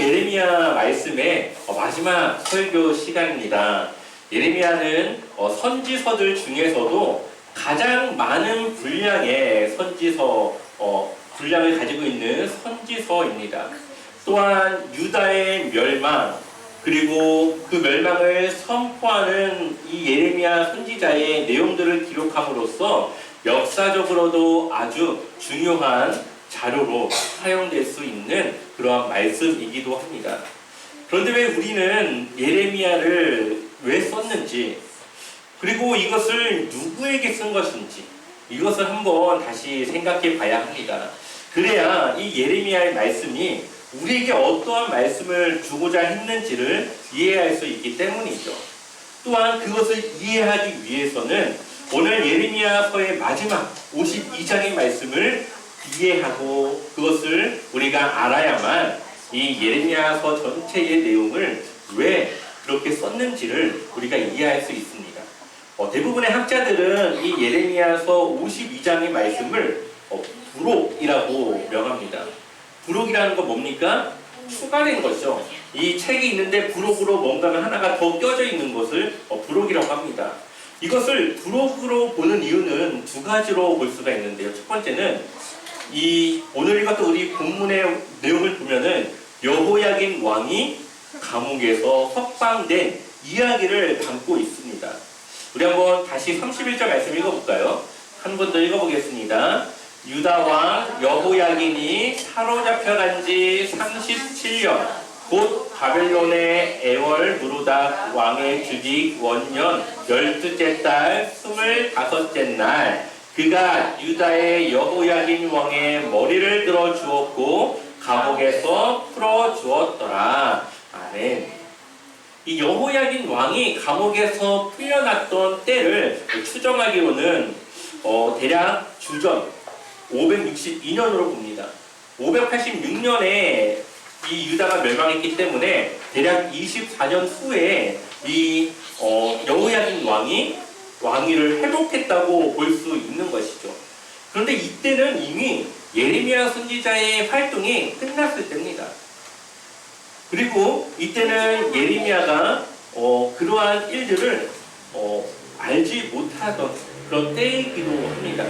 예레미야 말씀의 마지막 설교 시간입니다. 예레미야는 선지서들 중에서도 가장 많은 분량의 분량을 가지고 있는 선지서입니다. 또한 유다의 멸망, 그리고 그 멸망을 선포하는 이 예레미야 선지자의 내용들을 기록함으로써 역사적으로도 아주 중요한 자료로 사용될 수 있는 그러한 말씀이기도 합니다. 그런데 왜 우리는 예레미야를 왜 썼는지, 그리고 이것을 누구에게 쓴 것인지 이것을 한번 다시 생각해 봐야 합니다. 그래야 이 예레미야의 말씀이 우리에게 어떠한 말씀을 주고자 했는지를 이해할 수 있기 때문이죠. 또한 그것을 이해하기 위해서는 오늘 예레미야서의 마지막 52장의 말씀을 이해하고 그것을 우리가 알아야만 이 예레미야서 전체의 내용을 왜 그렇게 썼는지를 우리가 이해할 수 있습니다. 대부분의 학자들은 이 예레미야서 52장의 말씀을 부록이라고 명합니다. 부록이라는 건 뭡니까? 추가된 것이죠. 이 책이 있는데 부록으로 뭔가가 하나가 더 껴져 있는 것을 부록이라고 합니다. 이것을 부록으로 보는 이유는 두 가지로 볼 수가 있는데요. 첫 번째는 오늘 읽었던 우리 본문의 내용을 보면은 여호야긴 왕이 감옥에서 석방된 이야기를 담고 있습니다. 우리 한번 다시 31절 말씀 읽어볼까요? 한 번 더 읽어보겠습니다. 유다 왕 여호야긴이 사로잡혀간 지 37년, 곧 바벨론의 애월 무르닥 왕의 주직 원년 12째 달 25째 날, 그가 유다의 여호야긴 왕의 머리를 들어 주었고 감옥에서 풀어 주었더라. 아멘. 이 여호야긴 왕이 감옥에서 풀려났던 때를 추정하기로는 대략 주전 562년으로 봅니다. 586년에 이 유다가 멸망했기 때문에 대략 24년 후에 이 여호야긴 왕이 왕위를 회복했다고 볼 수 있는 것이죠. 그런데 이때는 이미 예레미야 선지자의 활동이 끝났을 때입니다. 그리고 이때는 예레미야가 그러한 일들을 알지 못하던 그런 때이기도 합니다.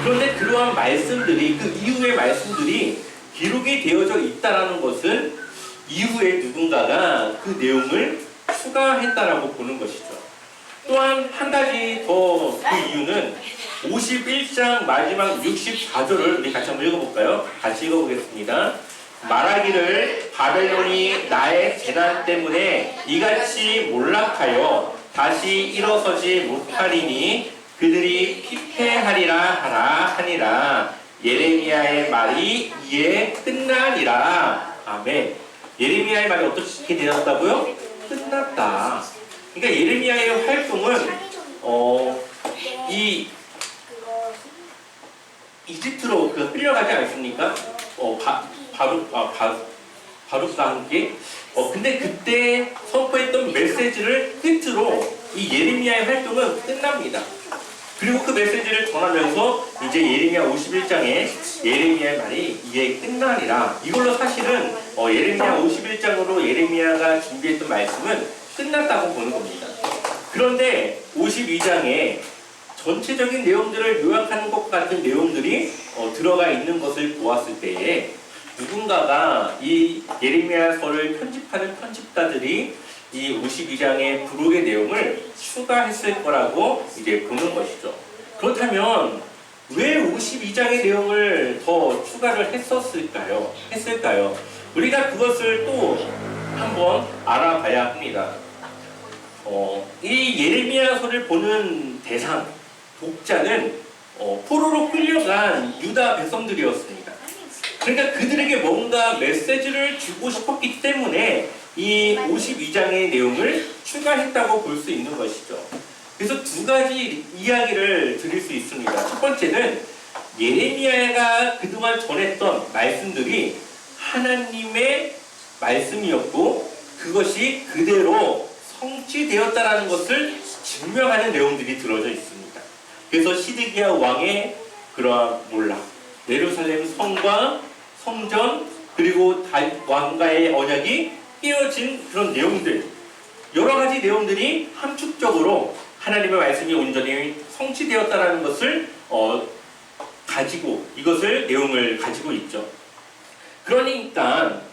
그런데 그러한 말씀들이, 그 이후의 말씀들이 기록이 되어져 있다는 것은 이후에 누군가가 그 내용을 추가했다라고 보는 것이죠. 또한 한 가지 더 그 이유는 51장 마지막 64절을 우리 같이 한번 읽어볼까요? 같이 읽어보겠습니다. 말하기를 바벨론이 나의 재난 때문에 이같이 몰락하여 다시 일어서지 못하리니 그들이 피폐하리라 하라 하니라. 예레미야의 말이 이에 끝나리라. 아멘. 예레미야의 말이 어떻게 되었다고요? 끝났다. 그러니까 예레미야의 활동은 이집트로 끌려가지 않습니까? 바룩과 함께. 근데 그때 선포했던 메시지를 끝으로 이 예레미야의 활동은 끝납니다. 그리고 그 메시지를 전하면서 이제 예레미야 51장에 예레미야의 말이 이에 끝나리라. 이걸로 사실은 예레미야 51장으로 예레미야가 준비했던 말씀은 끝났다고 보는 겁니다. 그런데 52장에 전체적인 내용들을 요약하는 것 같은 내용들이 들어가 있는 것을 보았을 때에 누군가가 이 예레미야서를 편집하는 편집가들이 이 52장의 부록의 내용을 추가했을 거라고 이제 보는 것이죠. 그렇다면 왜 52장의 내용을 더 추가를 했을까요? 우리가 그것을 또 한번 알아봐야 합니다. 이 예레미야서를 보는 대상, 독자는 포로로 끌려간 유다 백성들이었습니다. 그러니까 그들에게 뭔가 메시지를 주고 싶었기 때문에 이 52장의 내용을 추가했다고 볼 수 있는 것이죠. 그래서 두 가지 이야기를 드릴 수 있습니다. 첫 번째는 예레미야가 그동안 전했던 말씀들이 하나님의 말씀이었고 그것이 그대로 성취되었다라는 것을 증명하는 내용들이 들어져 있습니다. 그래서 시드기야 왕의 그러한 몰락, 예루살렘 성과 성전, 그리고 왕과의 언약이 깨어진 그런 내용들, 여러 가지 내용들이 함축적으로 하나님의 말씀이 온전히 성취되었다는 것을 가지고 이것을 내용을 가지고 있죠. 그러니까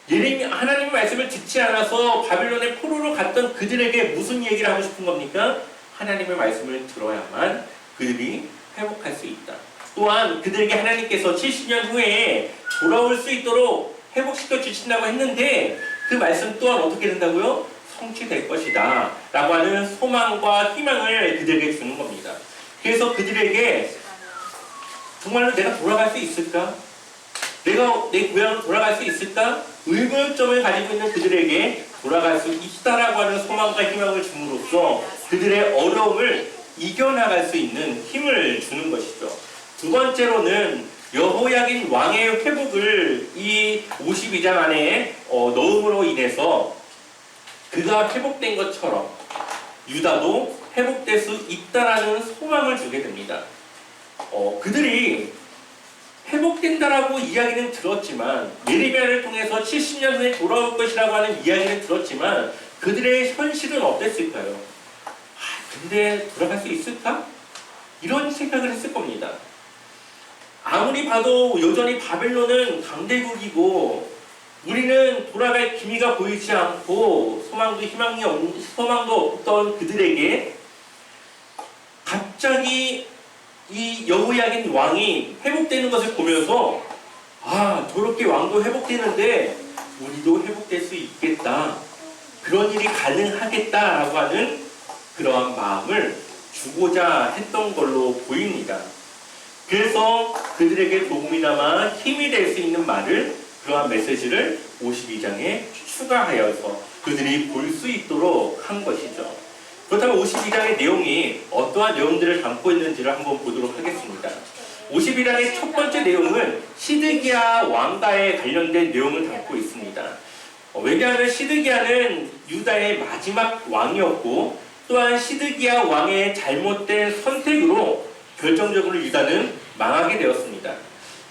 하나님의 말씀을 듣지 않아서 바빌론의 포로로 갔던 그들에게 무슨 얘기를 하고 싶은 겁니까? 하나님의 말씀을 들어야만 그들이 회복할 수 있다. 또한 그들에게 하나님께서 70년 후에 돌아올 수 있도록 회복시켜 주신다고 했는데 그 말씀 또한 어떻게 된다고요? 성취될 것이다 라고 하는 소망과 희망을 그들에게 주는 겁니다. 그래서 그들에게 정말로 내가 돌아갈 수 있을까? 내가 내 고향으로 돌아갈 수 있을까? 의문점을 가지고 있는 그들에게 돌아갈 수 있다라고 하는 소망과 희망을 줌으로써 그들의 어려움을 이겨나갈 수 있는 힘을 주는 것이죠. 두 번째로는 여호야긴 왕의 회복을 이 52장 안에 넣음으로 인해서 그가 회복된 것처럼 유다도 회복될 수 있다라는 소망을 주게 됩니다. 그들이 회복된다라고 이야기는 들었지만 예레미야를 통해서 70년 후에 돌아올 것이라고 하는 이야기는 들었지만 그들의 현실은 어땠을까요? 근데 돌아갈 수 있을까? 이런 생각을 했을 겁니다. 아무리 봐도 여전히 바벨론은 강대국이고 우리는 돌아갈 기미가 보이지 않고 소망도 없던 그들에게 갑자기 이 여호야긴 왕이 회복되는 것을 보면서 저렇게 왕도 회복되는데 우리도 회복될 수 있겠다. 그런 일이 가능하겠다라고 하는 그러한 마음을 주고자 했던 걸로 보입니다. 그래서 그들에게 도움이나마 힘이 될 수 있는 말을 그러한 메시지를 52장에 추가하여서 그들이 볼 수 있도록 한 것이죠. 그렇다면 52장의 내용이 어떠한 내용들을 담고 있는지를 한번 보도록 하겠습니다. 52장의 첫 번째 내용은 시드기야 왕가에 관련된 내용을 담고 있습니다. 왜냐하면 시드기야는 유다의 마지막 왕이었고 또한 시드기야 왕의 잘못된 선택으로 결정적으로 유다는 망하게 되었습니다.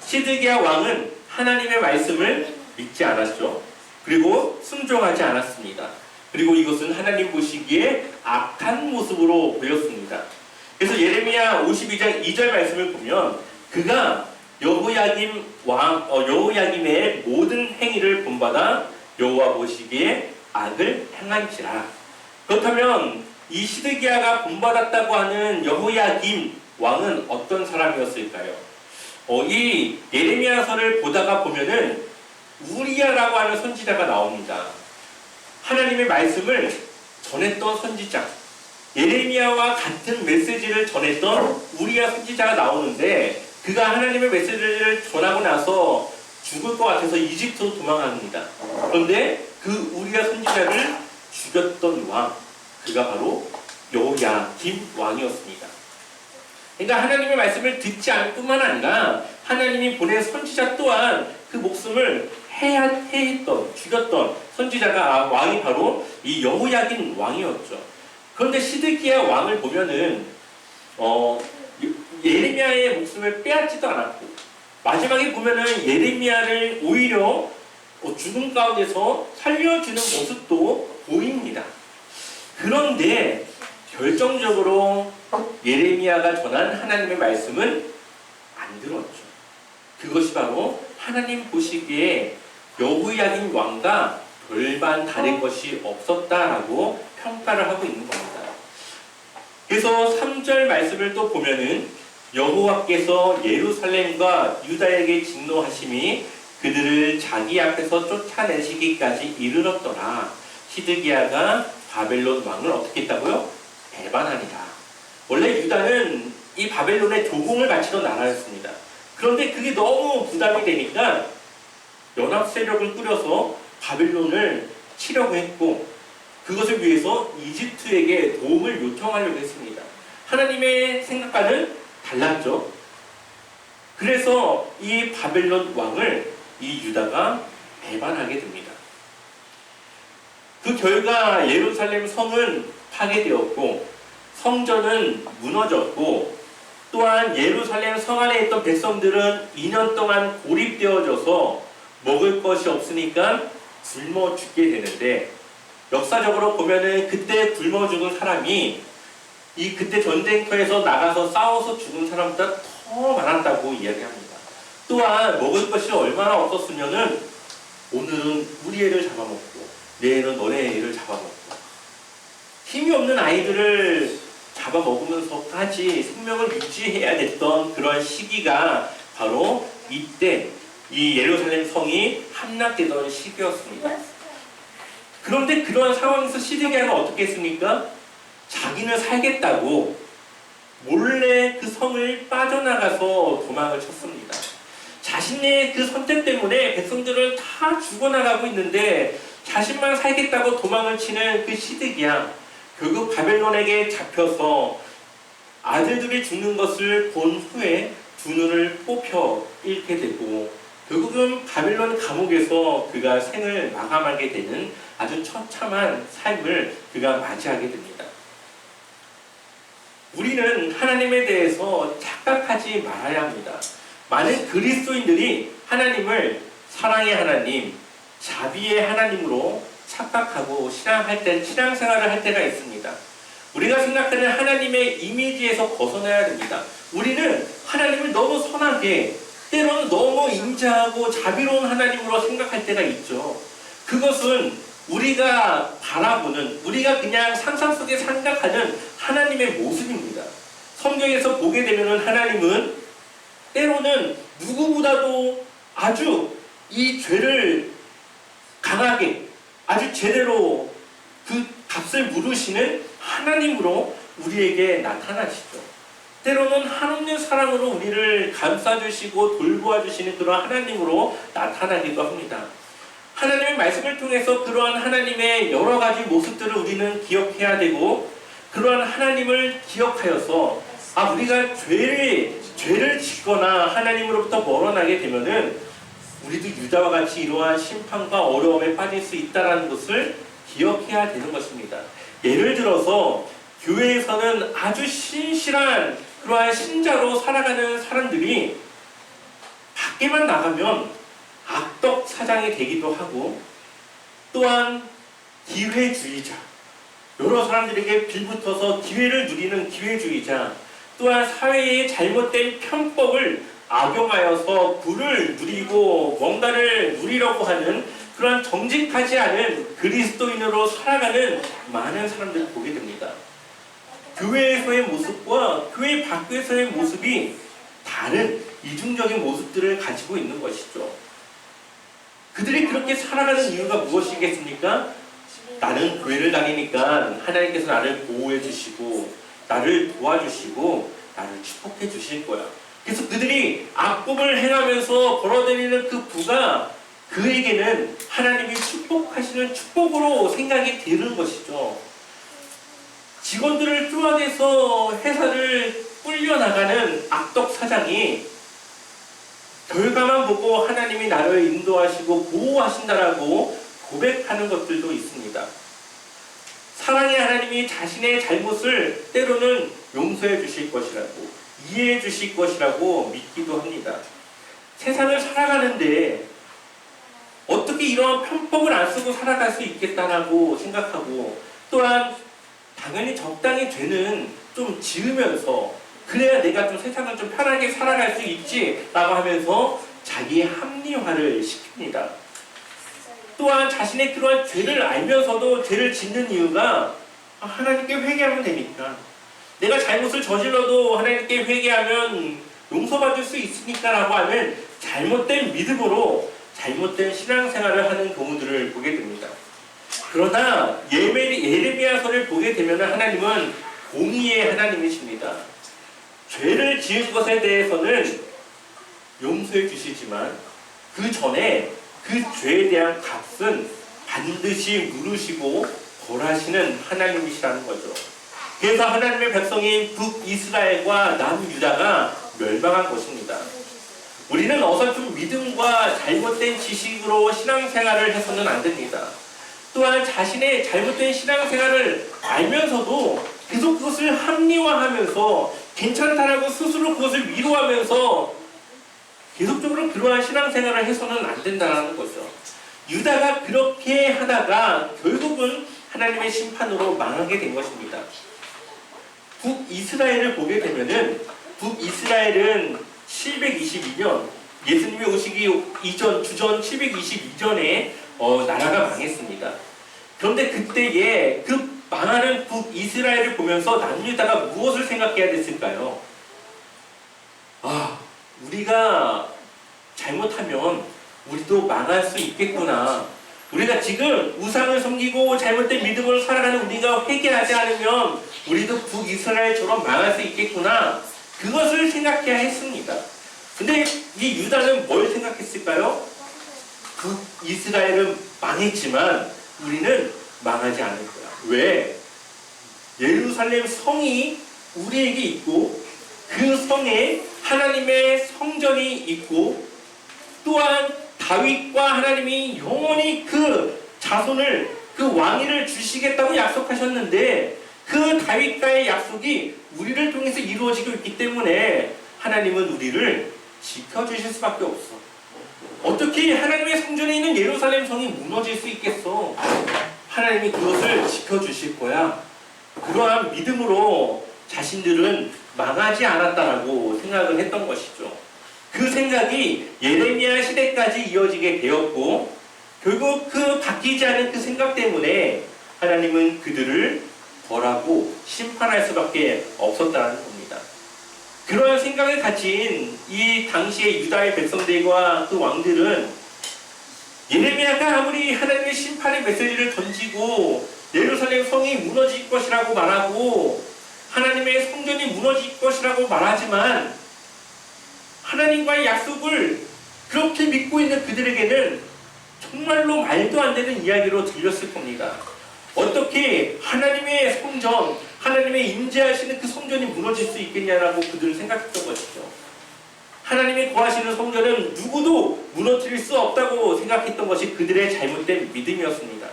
시드기야 왕은 하나님의 말씀을 믿지 않았죠. 그리고 순종하지 않았습니다. 그리고 이것은 하나님 보시기에 악한 모습으로 보였습니다. 그래서 예레미야 52장 2절 말씀을 보면 그가 여호야김의 모든 행위를 본받아 여호와 보시기에 악을 행한지라. 그렇다면 이 시드기야가 본받았다고 하는 여호야김 왕은 어떤 사람이었을까요? 이 예레미야서를 보다가 보면은 우리야라고 하는 선지자가 나옵니다. 하나님의 말씀을 전했던 선지자, 예레미야와 같은 메시지를 전했던 우리야 선지자가 나오는데 그가 하나님의 메시지를 전하고 나서 죽을 것 같아서 이집트로 도망합니다. 그런데 그 우리야 선지자를 죽였던 왕, 그가 바로 여호야김 왕이었습니다. 그러니까 하나님의 말씀을 듣지 않을 뿐만 아니라 하나님이 보낸 선지자 또한 그 목숨을 해했던, 죽였던 선지자가 왕이 바로 이 여호야긴 왕이었죠. 그런데 시드기야 왕을 보면은 예레미야의 목숨을 빼앗지도 않았고 마지막에 보면은 예레미야를 오히려 죽음 가운데서 살려주는 모습도 보입니다. 그런데 결정적으로 예레미야가 전한 하나님의 말씀은 안 들었죠. 그것이 바로 하나님 보시기에 여호야긴 왕과 별반 다른 것이 없었다라고 평가를 하고 있는 겁니다. 그래서 3절 말씀을 또 보면은 여호와께서 예루살렘과 유다에게 진노하심이 그들을 자기 앞에서 쫓아내시기까지 이르렀더라. 시드기야가 바벨론 왕을 어떻게 했다고요? 배반하니라. 원래 유다는 이 바벨론에 조공을 바치던 나라였습니다. 그런데 그게 너무 부담이 되니까 연합 세력을 꾸려서 바벨론을 치려고 했고 그것을 위해서 이집트에게 도움을 요청하려고 했습니다. 하나님의 생각과는 달랐죠. 그래서 이 바벨론 왕을 이 유다가 배반하게 됩니다. 그 결과 예루살렘 성은 파괴되었고 성전은 무너졌고 또한 예루살렘 성 안에 있던 백성들은 2년 동안 고립되어져서 먹을 것이 없으니까 굶어 죽게 되는데, 역사적으로 보면은 그때 굶어 죽은 사람이 이 그때 전쟁터에서 나가서 싸워서 죽은 사람보다 더 많았다고 이야기합니다. 또한 먹을 것이 얼마나 없었으면은 오늘은 우리 애를 잡아먹고 내일은 너네 애를 잡아먹고 힘이 없는 아이들을 잡아먹으면서까지 생명을 유지해야 됐던 그런 시기가 바로 이때 이 예루살렘 성이 함락되던 시기였습니다. 그런데 그런 상황에서 시드기야는 어떻게 했습니까? 자기는 살겠다고 몰래 그 성을 빠져나가서 도망을 쳤습니다. 자신의 그 선택 때문에 백성들은 다 죽어나가고 있는데 자신만 살겠다고 도망을 치는 그 시드기야, 결국 바벨론에게 잡혀서 아들들이 죽는 것을 본 후에 두 눈을 뽑혀 잃게 되고 결국은 바벨론 감옥에서 그가 생을 마감하게 되는 아주 처참한 삶을 그가 맞이하게 됩니다. 우리는 하나님에 대해서 착각하지 말아야 합니다. 많은 그리스도인들이 하나님을 사랑의 하나님, 자비의 하나님으로 착각하고 신앙생활을 할 때가 있습니다. 우리가 생각하는 하나님의 이미지에서 벗어나야 됩니다. 우리는 하나님을 너무 선하게, 때로는 너무 인자하고 자비로운 하나님으로 생각할 때가 있죠. 그것은 우리가 바라보는, 우리가 그냥 상상 속에 생각하는 하나님의 모습입니다. 성경에서 보게 되면 하나님은 때로는 누구보다도 아주 이 죄를 강하게, 아주 제대로 그 값을 물으시는 하나님으로 우리에게 나타나시죠. 때로는 한없는 사랑으로 우리를 감싸주시고 돌보아주시는 그런 하나님으로 나타나기도 합니다. 하나님의 말씀을 통해서 그러한 하나님의 여러 가지 모습들을 우리는 기억해야 되고, 그러한 하나님을 기억하여서 우리가 죄를 짓거나 하나님으로부터 멀어나게 되면은 우리도 유다와 같이 이러한 심판과 어려움에 빠질 수 있다는 것을 기억해야 되는 것입니다. 예를 들어서 교회에서는 아주 신실한 그러한 신자로 살아가는 사람들이 밖에만 나가면 악덕 사장이 되기도 하고, 또한 기회주의자, 여러 사람들에게 빌붙어서 기회를 누리는 기회주의자, 또한 사회의 잘못된 편법을 악용하여서 부를 누리고 뭔가를 누리려고 하는 그러한 정직하지 않은 그리스도인으로 살아가는 많은 사람들을 보게 됩니다. 교회에서의 모습과 교회 밖에서의 모습이 다른 이중적인 모습들을 가지고 있는 것이죠. 그들이 그렇게 살아가는 이유가 무엇이겠습니까? 나는 교회를 다니니까 하나님께서 나를 보호해 주시고 나를 도와주시고 나를 축복해 주실 거야. 그래서 그들이 악법을 행하면서 벌어들이는 그 부가 그에게는 하나님이 축복하시는 축복으로 생각이 되는 것이죠. 직원들을 쪼아대서 회사를 불려나가는 악덕 사장이 결과만 보고 하나님이 나를 인도하시고 보호하신다라고 고백하는 것들도 있습니다. 사랑의 하나님이 자신의 잘못을 때로는 용서해 주실 것이라고, 이해해 주실 것이라고 믿기도 합니다. 세상을 살아가는데 어떻게 이러한 편법을 안 쓰고 살아갈 수 있겠다라고 생각하고, 또한 당연히 적당히 죄는 좀 지으면서 그래야 내가 좀 세상을 좀 편하게 살아갈 수 있지라고 하면서 자기의 합리화를 시킵니다. 또한 자신의 그러한 죄를 알면서도 죄를 짓는 이유가 하나님께 회개하면 되니까, 내가 잘못을 저질러도 하나님께 회개하면 용서받을 수 있으니까 라고 하는 잘못된 믿음으로 잘못된 신앙생활을 하는 경우들을 보게 됩니다. 그러나 예레미야서를 보게 되면 하나님은 공의의 하나님이십니다. 죄를 지은 것에 대해서는 용서해 주시지만 그 전에 그 죄에 대한 값은 반드시 물으시고 벌하시는 하나님이시라는 거죠. 그래서 하나님의 백성인 북이스라엘과 남유다가 멸망한 것입니다. 우리는 어설픈 믿음과 잘못된 지식으로 신앙생활을 해서는 안 됩니다. 또한 자신의 잘못된 신앙생활을 알면서도 계속 그것을 합리화하면서 괜찮다라고 스스로 그것을 위로하면서 계속적으로 그러한 신앙생활을 해서는 안 된다는 거죠. 유다가 그렇게 하다가 결국은 하나님의 심판으로 망하게 된 것입니다. 북이스라엘을 보게 되면은 북이스라엘은 722년 예수님이 오시기 이전 주전 722년에 나라가 망했습니다. 그런데 그때에 그 망하는 북이스라엘을 보면서 남유다가 무엇을 생각해야 됐을까요? 우리가 잘못하면 우리도 망할 수 있겠구나. 우리가 지금 우상을 섬기고 잘못된 믿음으로 살아가는 우리가 회개하지 않으면 우리도 북이스라엘처럼 망할 수 있겠구나. 그것을 생각해야 했습니다. 근데 이 유다는 뭘 생각했을까요? 북이스라엘은 망했지만 우리는 망하지 않을 거야. 왜? 예루살렘 성이 우리에게 있고 그 성에 하나님의 성전이 있고 또한 다윗과 하나님이 영원히 그 자손을 그 왕위를 주시겠다고 약속하셨는데 그 다윗과의 약속이 우리를 통해서 이루어지고 있기 때문에 하나님은 우리를 지켜주실 수밖에 없어. 어떻게 하나님의 성전에 있는 예루살렘 성이 무너질 수 있겠어? 하나님이 그것을 지켜주실 거야. 그러한 믿음으로 자신들은 망하지 않았다라고 생각을 했던 것이죠. 그 생각이 예레미야 시대까지 이어지게 되었고 결국 그 바뀌지 않은 그 생각 때문에 하나님은 그들을 벌하고 심판할 수밖에 없었다는 겁니다. 그러한 생각을 가진 이 당시의 유다의 백성들과 그 왕들은 예레미야가 아무리 하나님의 심판의 메시지를 던지고 예루살렘 성이 무너질 것이라고 말하고 하나님의 성전이 무너질 것이라고 말하지만 하나님과의 약속을 그렇게 믿고 있는 그들에게는 정말로 말도 안 되는 이야기로 들렸을 겁니다. 어떻게 하나님의 성전, 하나님의 임재하시는 그 성전이 무너질 수 있겠냐라고 그들은 생각했던 것이죠. 하나님이 거하시는 성전은 누구도 무너뜨릴 수 없다고 생각했던 것이 그들의 잘못된 믿음이었습니다.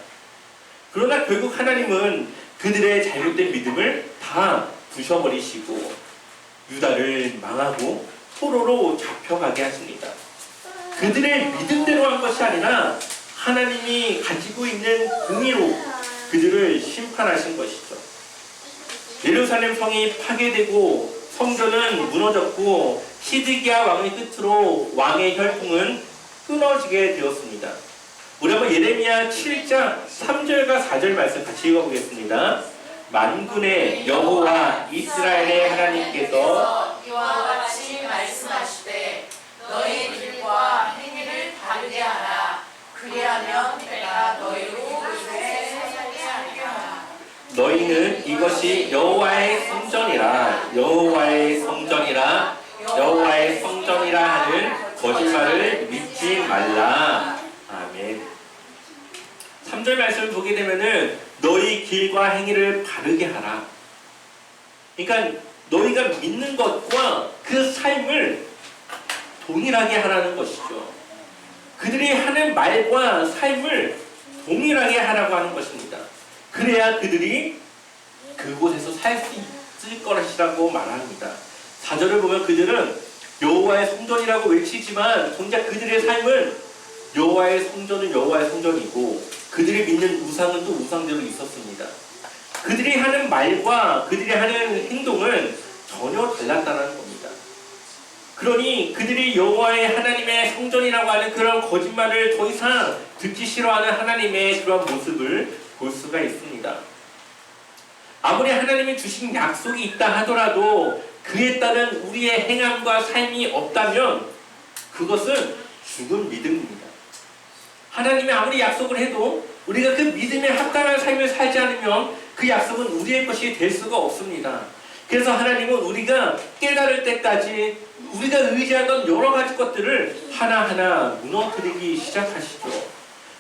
그러나 결국 하나님은 그들의 잘못된 믿음을 다 부셔버리시고 유다를 망하고 포로로 잡혀가게 하십니다. 그들의 믿음대로 한 것이 아니라 하나님이 가지고 있는 공의로 그들을 심판하신 것이죠. 예루살렘 성이 파괴되고 성전은 무너졌고 시드기야 왕의 끝으로 왕의 혈통은 끊어지게 되었습니다. 우리 한번 예레미야 7장 3절과 4절 말씀 같이 읽어보겠습니다. 만군의 여호와 이스라엘의 하나님께서 이와 같이 말씀하시되 너희 길과 행위를 다르게 하라. 그리하면 내가 너희로 그릇에 살게 하리라. 너희는 이것이 여호와의 성전이라 여호와의 성전이라 여호와의 성전이라 하는 거짓말을 믿지 말라. 아멘. 3절 말씀을 보게 되면은 너희 길과 행위를 바르게 하라. 그러니까 너희가 믿는 것과 그 삶을 동일하게 하라는 것이죠. 그들이 하는 말과 삶을 동일하게 하라고 하는 것입니다. 그래야 그들이 그곳에서 살 수 있을 것이라고 말합니다. 4절을 보면 그들은 여호와의 성전이라고 외치지만 정작 그들의 삶은 여호와의 성전은 여호와의 성전이고 그들이 믿는 우상은 또 우상대로 있었습니다. 그들이 하는 말과 그들이 하는 행동은 전혀 달랐다는 겁니다. 그러니 그들이 여호와의 하나님의 성전이라고 하는 그런 거짓말을 더 이상 듣기 싫어하는 하나님의 그런 모습을 볼 수가 있습니다. 아무리 하나님이 주신 약속이 있다 하더라도 그에 따른 우리의 행함과 삶이 없다면 그것은 죽은 믿음입니다. 하나님이 아무리 약속을 해도 우리가 그 믿음에 합당한 삶을 살지 않으면 그 약속은 우리의 것이 될 수가 없습니다. 그래서 하나님은 우리가 깨달을 때까지 우리가 의지하던 여러 가지 것들을 하나하나 무너뜨리기 시작하시죠.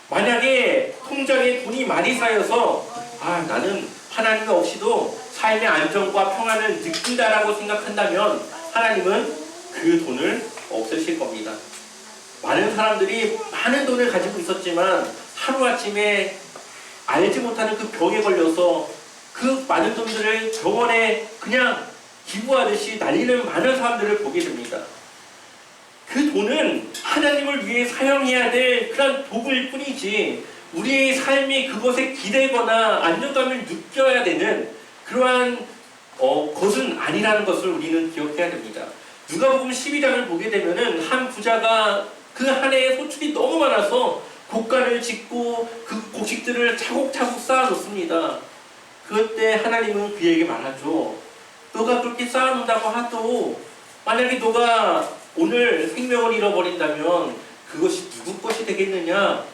만약에 통장에 돈이 많이 쌓여서 나는 하나님 없이도 삶의 안정과 평안을 느낀다라고 생각한다면 하나님은 그 돈을 없애실 겁니다. 많은 사람들이 많은 돈을 가지고 있었지만 하루아침에 알지 못하는 그 병에 걸려서 그 많은 돈들을 병원에 그냥 기부하듯이 날리는 많은 사람들을 보게 됩니다. 그 그 돈은 하나님을 위해 사용해야 될 그런 도구일 뿐이지 우리의 삶이 그것에 기대거나 안정감을 느껴야 되는 그러한 것은 아니라는 것을 우리는 기억해야 됩니다. 누가복음 12장을 보게 되면은 한 부자가 그 한 해에 소출이 너무 많아서 곡간을 짓고 그 곡식들을 차곡차곡 쌓아놓습니다. 그때 하나님은 그에게 말하죠. 너가 그렇게 쌓아놓는다고 하도 만약에 너가 오늘 생명을 잃어버린다면 그것이 누구 것이 되겠느냐?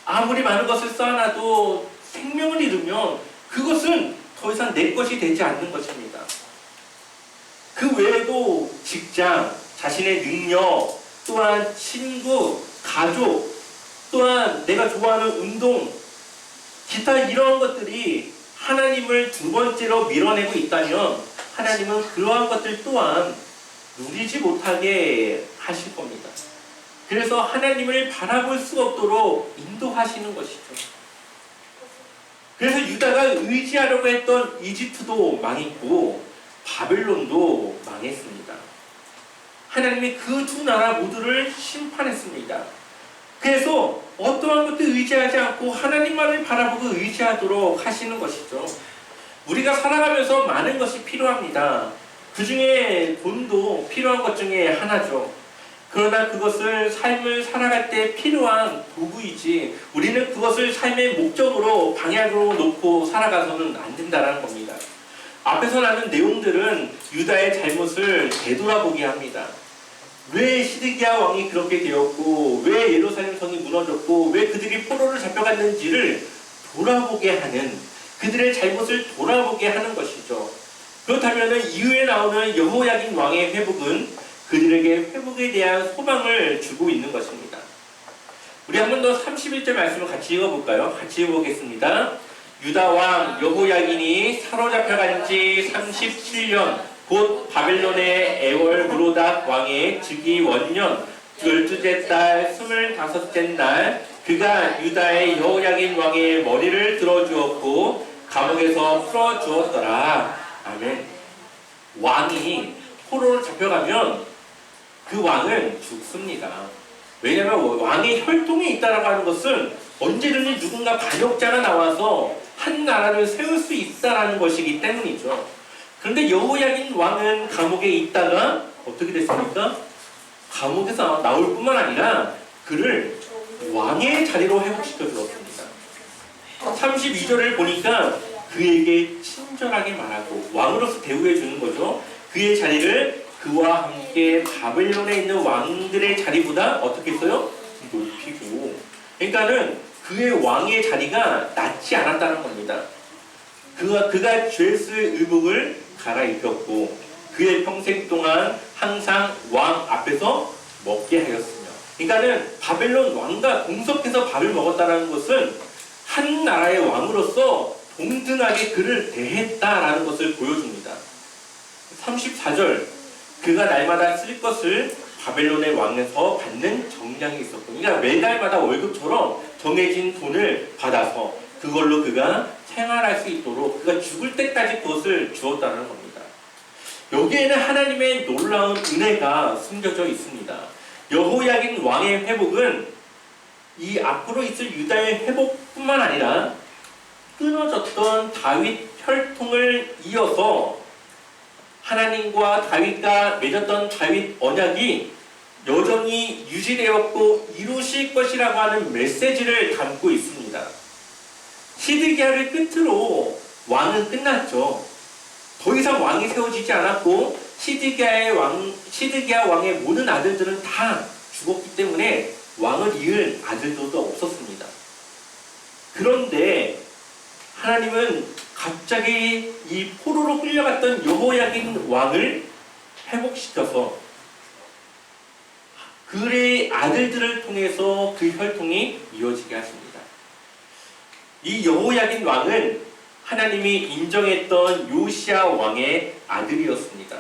아무리 많은 것을 쌓아놔도 생명을 잃으면 그것은 더 이상 내 것이 되지 않는 것입니다. 그 외에도 직장, 자신의 능력, 또한 친구, 가족, 또한 내가 좋아하는 운동, 기타 이런 것들이 하나님을 두 번째로 밀어내고 있다면 하나님은 그러한 것들 또한 누리지 못하게 하실 겁니다. 그래서 하나님을 바라볼 수 없도록 인도하시는 것이죠. 그래서 유다가 의지하려고 했던 이집트도 망했고 바벨론도 망했습니다. 하나님이 그 두 나라 모두를 심판했습니다. 그래서 어떠한 것도 의지하지 않고 하나님만을 바라보고 의지하도록 하시는 것이죠. 우리가 살아가면서 많은 것이 필요합니다. 그 중에 돈도 필요한 것 중에 하나죠. 그러나 그것을 삶을 살아갈 때 필요한 도구이지 우리는 그것을 삶의 목적으로 방향으로 놓고 살아가서는 안 된다는 겁니다. 앞에서 나눈 내용들은 유다의 잘못을 되돌아보게 합니다. 왜 시드기야 왕이 그렇게 되었고 왜 예루살렘 성이 무너졌고 왜 그들이 포로를 잡혀갔는지를 돌아보게 하는 그들의 잘못을 돌아보게 하는 것이죠. 그렇다면 이후에 나오는 여호야긴 왕의 회복은 그들에게 회복에 대한 소망을 주고 있는 것입니다. 우리 한 번 더 31절 말씀을 같이 읽어볼까요? 같이 읽어보겠습니다. 유다 왕 여호야긴이 사로잡혀간 지 37년 곧 바벨론의 애월 무로닥 왕의 즉위 원년 12째 달 25째 날 그가 유다의 여호야긴 왕의 머리를 들어주었고 감옥에서 풀어주었더라. 아멘. 왕이 포로로 잡혀가면 그 왕은 죽습니다. 왜냐하면 왕의 혈통이 있다라고 하는 것은 언제든지 누군가 반역자가 나와서 한 나라를 세울 수 있다라는 것이기 때문이죠. 그런데 여호야긴 왕은 감옥에 있다가 어떻게 됐습니까? 감옥에서 나올 뿐만 아니라 그를 왕의 자리로 회복시켜 주었습니다. 32절을 보니까 그에게 친절하게 말하고 왕으로서 대우해 주는 거죠. 그의 자리를 그와 함께 바벨론에 있는 왕들의 자리보다 어떻게 했어요? 높이고. 그러니까는 그의 왕의 자리가 낮지 않았다는 겁니다. 그가 죄수의 의복을 갈아입혔고 그의 평생 동안 항상 왕 앞에서 먹게 하였으며. 그러니까는 바벨론 왕과 동석해서 밥을 먹었다는 것은 한 나라의 왕으로서 동등하게 그를 대했다라는 것을 보여줍니다. 34절 그가 날마다 쓸 것을 바벨론의 왕에서 받는 정량이 있었고 그러니까 매달마다 월급처럼 정해진 돈을 받아서 그걸로 그가 생활할 수 있도록 그가 죽을 때까지 그것을 주었다는 겁니다. 여기에는 하나님의 놀라운 은혜가 숨겨져 있습니다. 여호야긴 왕의 회복은 이 앞으로 있을 유다의 회복뿐만 아니라 끊어졌던 다윗 혈통을 이어서 하나님과 다윗과 맺었던 다윗 언약이 여전히 유지되었고 이루실 것이라고 하는 메시지를 담고 있습니다. 시드기야를 끝으로 왕은 끝났죠. 더 이상 왕이 세워지지 않았고 시드기야 왕의 모든 아들들은 다 죽었기 때문에 왕을 이을 아들도 없었습니다. 그런데 하나님은 갑자기 이 포로로 끌려갔던 여호야긴 왕을 회복시켜서 그의 아들들을 통해서 그 혈통이 이어지게 하십니다. 이 여호야긴 왕은 하나님이 인정했던 요시야 왕의 아들이었습니다.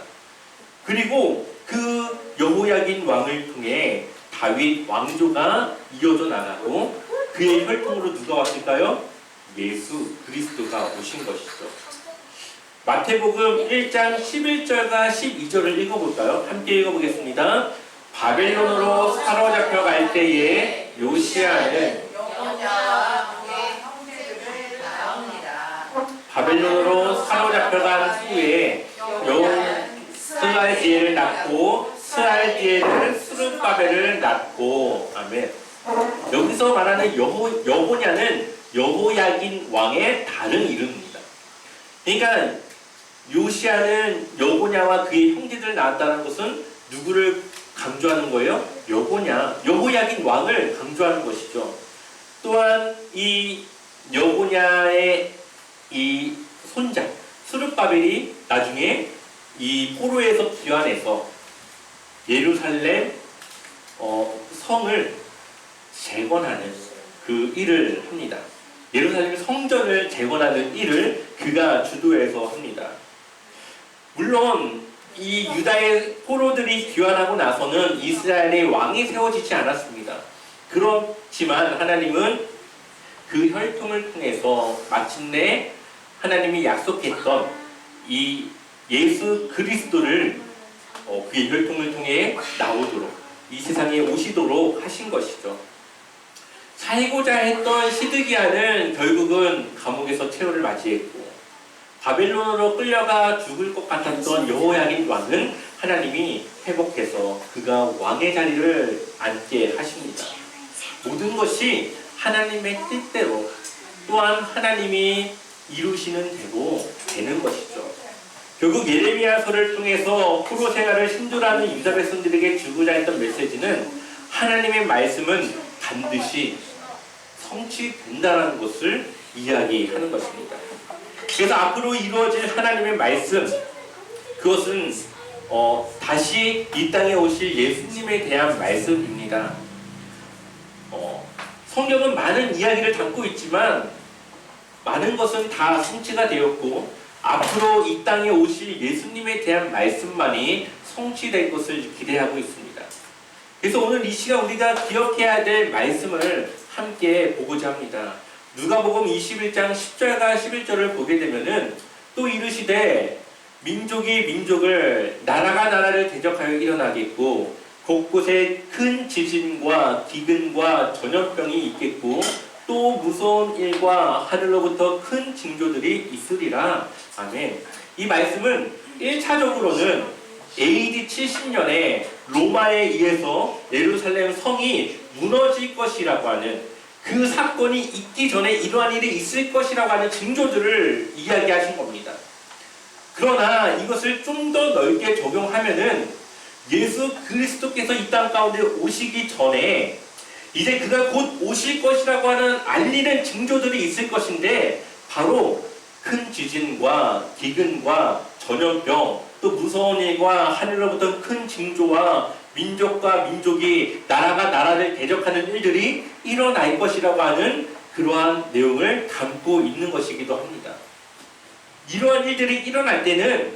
그리고 그 여호야긴 왕을 통해 다윗 왕조가 이어져 나가고 그의 혈통으로 누가 왔을까요? 예수 그리스도가 오신 것이죠. 마태복음 1장 11절과 12절을 읽어볼까요? 함께 읽어보겠습니다. 바벨론으로 사로잡혀 갈 때에 요시야는 여호야와 그의 형제들을 낳습니다. 바벨론으로 사로잡혀간 후에 스알디엘을 낳고 스알디엘은 스룹바벨을 낳고 아멘. 여기서 말하는 여호냐는 여호야긴 왕의 다른 이름입니다. 그러니까 요시야는 여호냐와 그의 형제들을 낳았다는 것은 누구를 강조하는 거예요? 여호야긴 왕을 강조하는 것이죠. 또한 이 여호냐의 이 손자 스룹바벨이 나중에 이 포로에서 귀환해서 예루살렘 성을 재건하는 그 일을 합니다. 예루살렘 성전을 재건하는 일을 그가 주도해서 합니다. 물론 이 유다의 포로들이 귀환하고 나서는 이스라엘의 왕이 세워지지 않았습니다. 그렇지만 하나님은 그 혈통을 통해서 마침내 하나님이 약속했던 이 예수 그리스도를 그의 혈통을 통해 나오도록 이 세상에 오시도록 하신 것이죠. 살고자 했던 시드기야는 결국은 감옥에서 최후를 맞이했고 바벨론으로 끌려가 죽을 것 같았던 여호야긴 왕은 하나님이 회복해서 그가 왕의 자리를 앉게 하십니다. 모든 것이 하나님의 뜻대로 또한 하나님이 이루시는 대로 되는 것이죠. 결국 예레미야서를 통해서 포로 생활을 신조라는 유다 백성들에게 주고자 했던 메시지는 하나님의 말씀은 반드시 성취된다는 것을 이야기하는 것입니다. 그래서 앞으로 이루어질 하나님의 말씀, 그것은 다시 이 땅에 오실 예수님에 대한 말씀입니다. 성경은 많은 이야기를 담고 있지만 많은 것은 다 성취가 되었고 앞으로 이 땅에 오실 예수님에 대한 말씀만이 성취될 것을 기대하고 있습니다. 그래서 오늘 이 시간 우리가 기억해야 될 말씀을 함께 보고자 합니다. 누가복음 21장 10절과 11절을 보게 되면은 또 이르시되 민족이 민족을 나라가 나라를 대적하여 일어나겠고 곳곳에 큰 지진과 기근과 전염병이 있겠고 또 무서운 일과 하늘로부터 큰 징조들이 있으리라. 아멘. 이 말씀은 1차적으로는 AD 70년에 로마에 의해서 예루살렘 성이 무너질 것이라고 하는 그 사건이 있기 전에 이러한 일이 있을 것이라고 하는 징조들을 이야기하신 겁니다. 그러나 이것을 좀 더 넓게 적용하면은 예수 그리스도께서 이 땅 가운데 오시기 전에 이제 그가 곧 오실 것이라고 하는 알리는 징조들이 있을 것인데 바로 큰 지진과 기근과 전염병 또 무서운 일과 하늘로부터 큰 징조와 민족과 민족이 나라가 나라를 대적하는 일들이 일어날 것이라고 하는 그러한 내용을 담고 있는 것이기도 합니다. 이러한 일들이 일어날 때는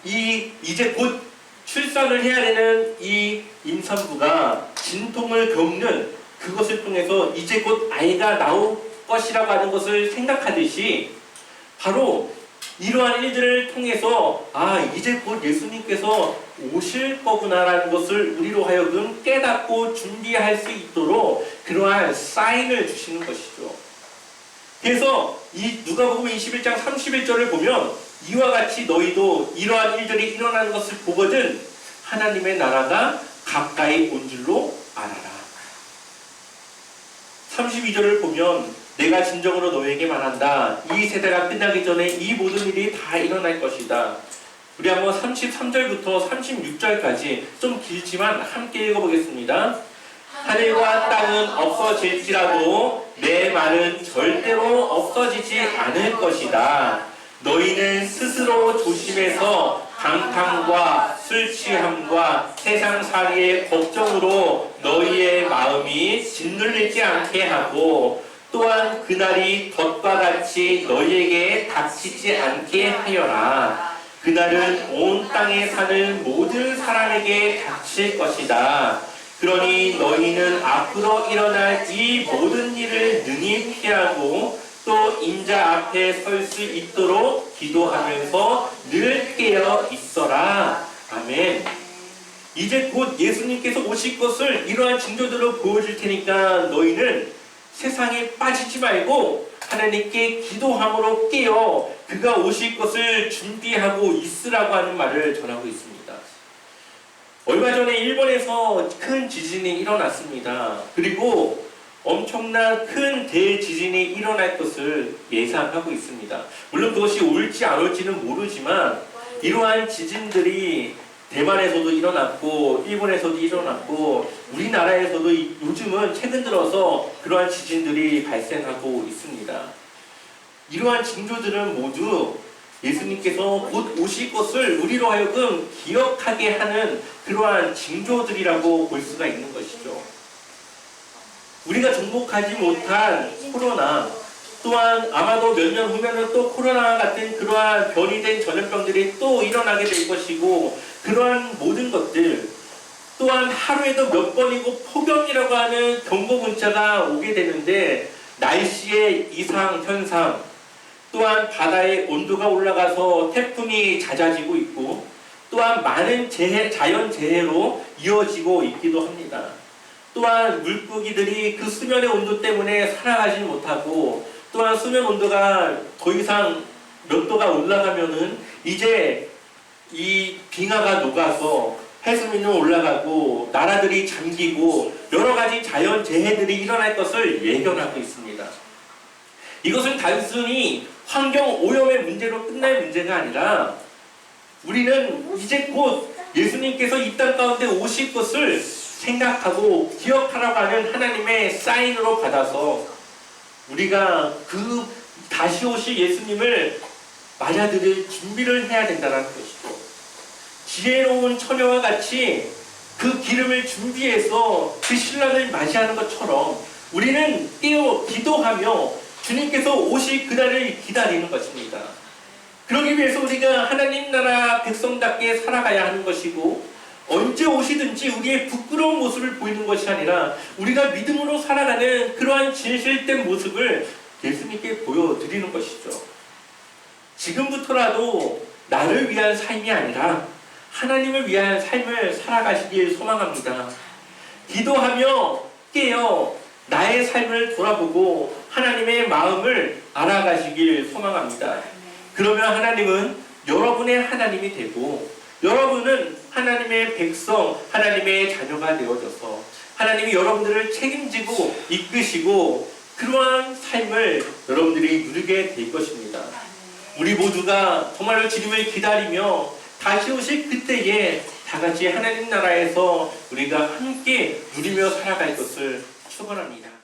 이제 곧 출산을 해야 되는 이 임산부가 진통을 겪는 그것을 통해서 이제 곧 아이가 나올 것이라고 하는 것을 생각하듯이 바로 이러한 일들을 통해서 이제 곧 예수님께서 오실 거구나라는 것을 우리로 하여금 깨닫고 준비할 수 있도록 그러한 사인을 주시는 것이죠. 그래서 이 누가복음 21장 31절을 보면 이와 같이 너희도 이러한 일들이 일어나는 것을 보거든 하나님의 나라가 가까이 온 줄로 알아라. 32절을 보면 내가 진정으로 너에게 말한다. 이 세대가 끝나기 전에 이 모든 일이 다 일어날 것이다. 우리 한번 33절부터 36절까지 좀 길지만 함께 읽어보겠습니다. 하늘과 땅은 없어질지라도 내 말은 절대로 없어지지 않을 것이다. 너희는 스스로 조심해서 방탕과 술 취함과 세상살이의 걱정으로 너희의 마음이 짓눌리지 않게 하고 또한 그날이 덫과 같이 너희에게 닥치지 않게 하여라. 그날은 온 땅에 사는 모든 사람에게 닥칠 것이다. 그러니 너희는 앞으로 일어날 이 모든 일을 능히 피하고 또 인자 앞에 설 수 있도록 기도하면서 늘 깨어 있어라. 아멘. 이제 곧 예수님께서 오실 것을 이러한 징조들로 보여줄 테니까 너희는 세상에 빠지지 말고 하나님께 기도함으로 깨어 그가 오실 것을 준비하고 있으라고 하는 말을 전하고 있습니다. 얼마 전에 일본에서 큰 지진이 일어났습니다. 그리고 엄청난 큰 대지진이 일어날 것을 예상하고 있습니다. 물론 그것이 올지 안 올지는 모르지만 이러한 지진들이 대만에서도 일어났고 일본에서도 일어났고 우리나라에서도 요즘은 최근 들어서 그러한 지진들이 발생하고 있습니다. 이러한 징조들은 모두 예수님께서 곧 오실 것을 우리로 하여금 기억하게 하는 그러한 징조들이라고 볼 수가 있는 것이죠. 우리가 정복하지 못한 코로나, 또한 아마도 몇 년 후면은 또 코로나 같은 그러한 변이된 전염병들이 또 일어나게 될 것이고, 그러한 모든 것들, 또한 하루에도 몇 번이고 폭염이라고 하는 경고 문자가 오게 되는데, 날씨의 이상 현상, 또한 바다의 온도가 올라가서 태풍이 잦아지고 있고, 또한 많은 자연재해로 이어지고 있기도 합니다. 또한 물고기들이 그 수면의 온도 때문에 살아가지 못하고, 또한 수면 온도가 더 이상 몇 도가 올라가면은 이제 이 빙하가 녹아서 해수면이 올라가고 나라들이 잠기고 여러 가지 자연재해들이 일어날 것을 예견하고 있습니다. 이것은 단순히 환경 오염의 문제로 끝날 문제가 아니라 우리는 이제 곧 예수님께서 이 땅 가운데 오실 것을 생각하고 기억하라고 하는 하나님의 사인으로 받아서 우리가 그 다시 오실 예수님을 맞아들일 준비를 해야 된다는 것이죠. 지혜로운 처녀와 같이 그 기름을 준비해서 그 신랑을 맞이하는 것처럼 우리는 깨어 기도하며 주님께서 오실 그날을 기다리는 것입니다. 그러기 위해서 우리가 하나님 나라 백성답게 살아가야 하는 것이고, 언제 오시든지 우리의 부끄러운 모습을 보이는 것이 아니라 우리가 믿음으로 살아가는 그러한 진실된 모습을 예수님께 보여드리는 것이죠. 지금부터라도 나를 위한 삶이 아니라 하나님을 위한 삶을 살아가시길 소망합니다. 기도하며 깨어 나의 삶을 돌아보고 하나님의 마음을 알아가시길 소망합니다. 그러면 하나님은 여러분의 하나님이 되고 여러분은 하나님의 백성, 하나님의 자녀가 되어져서 하나님이 여러분들을 책임지고 이끄시고 그러한 삶을 여러분들이 누리게 될 것입니다. 우리 모두가 정말로 주님을 기다리며 다시 오실 그때에 다 같이 하나님 나라에서 우리가 함께 누리며 살아갈 것을 축원합니다.